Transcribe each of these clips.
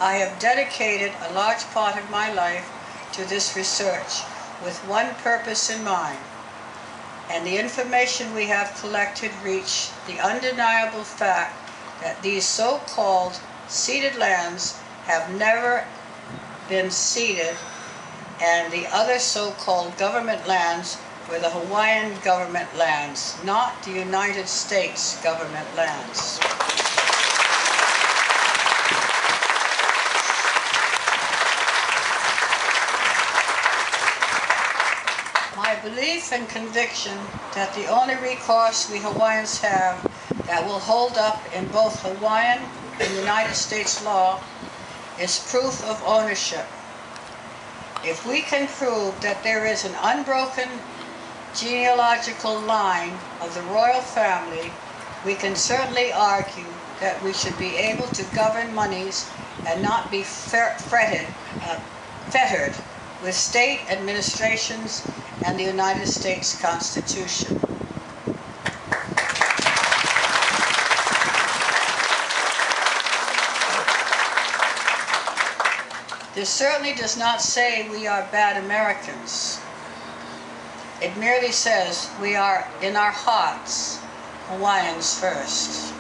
I have dedicated a large part of my life to this research with one purpose in mind, and the information we have collected reach the undeniable fact that these so-called ceded lands have never been ceded, and the other so-called government lands were the Hawaiian government lands, not the United States government lands. My belief and conviction that the only recourse we Hawaiians have that will hold up in both Hawaiian and United States law is proof of ownership. If we can prove that there is an unbroken genealogical line of the royal family, we can certainly argue that we should be able to govern monies and not be fettered with state administrations and the United States Constitution. This certainly does not say we are bad Americans. It merely says we are, in our hearts, Hawaiians first.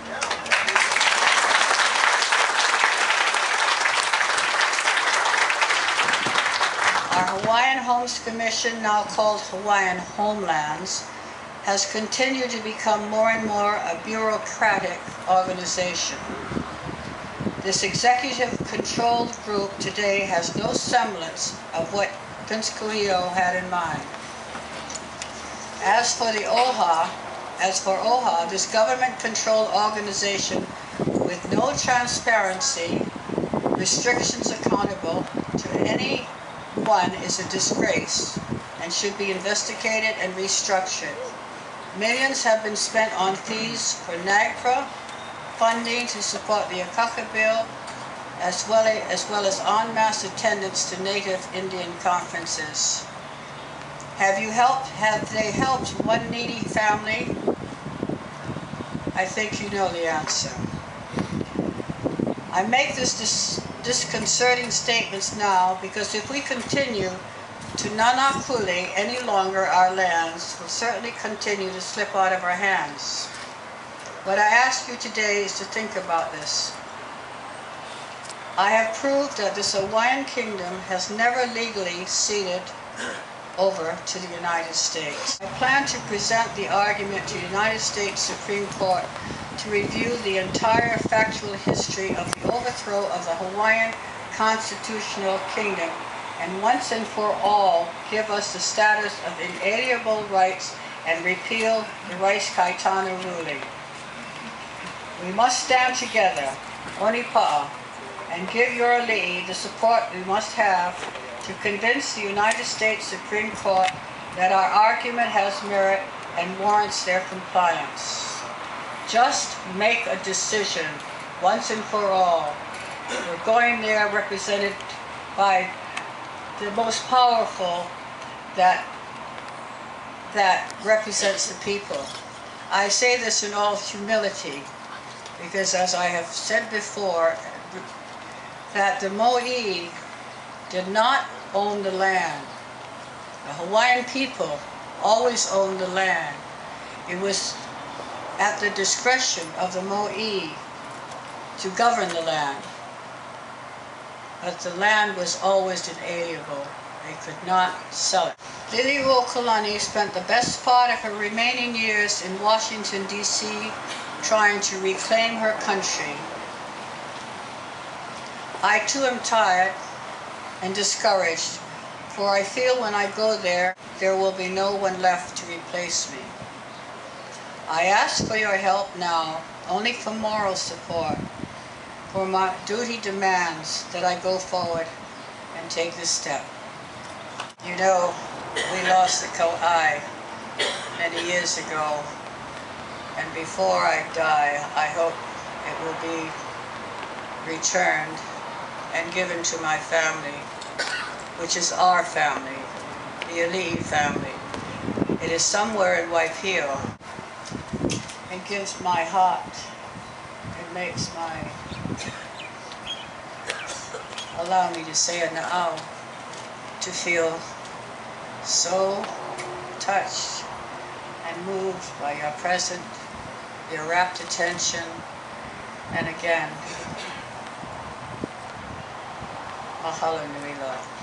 Our Hawaiian Homes Commission, now called Hawaiian Homelands, has continued to become more and more a bureaucratic organization. This executive-controlled group today has no semblance of what Prince Kuhio had in mind. As for OHA, this government-controlled organization with no transparency, restrictions accountable to anyone is a disgrace and should be investigated and restructured. Millions have been spent on fees for NAGPRA, funding to support the Akaka bill, as well as en masse attendance to Native Indian conferences. Have they helped one needy family? I think you know the answer. I make this disconcerting statements now because if we continue to nanakule any longer, our lands will certainly continue to slip out of our hands. What I ask you today is to think about this. I have proved that this Hawaiian kingdom has never legally ceded over to the United States. I plan to present the argument to the United States Supreme Court to review the entire factual history of the overthrow of the Hawaiian constitutional kingdom and once and for all give us the status of inalienable rights and repeal the Rice-Kaitana ruling. We must stand together, Onipa'a, and give your ali'i the support we must have to convince the United States Supreme Court that our argument has merit and warrants their compliance. Just make a decision once and for all. We're going there represented by the most powerful that represents the people. I say this in all humility because, as I have said before, that the mo'i did not own the land. The Hawaiian people always owned the land. It was at the discretion of the mo'i to govern the land. But the land was always inalienable. They could not sell it. Liliuokalani spent the best part of her remaining years in Washington, D.C. trying to reclaim her country. I too am tired and discouraged, for I feel when I go there, there will be no one left to replace me. I ask for your help now, only for moral support, for my duty demands that I go forward and take this step. You know, we lost the Kauai many years ago, and before I die, I hope it will be returned and given to my family, which is our family, the ali'i family. It is somewhere in Waipio. It gives my heart, it makes my allow me to say a na'au, to feel so touched and moved by your present, your rapt attention, and again, mahalo nui loa.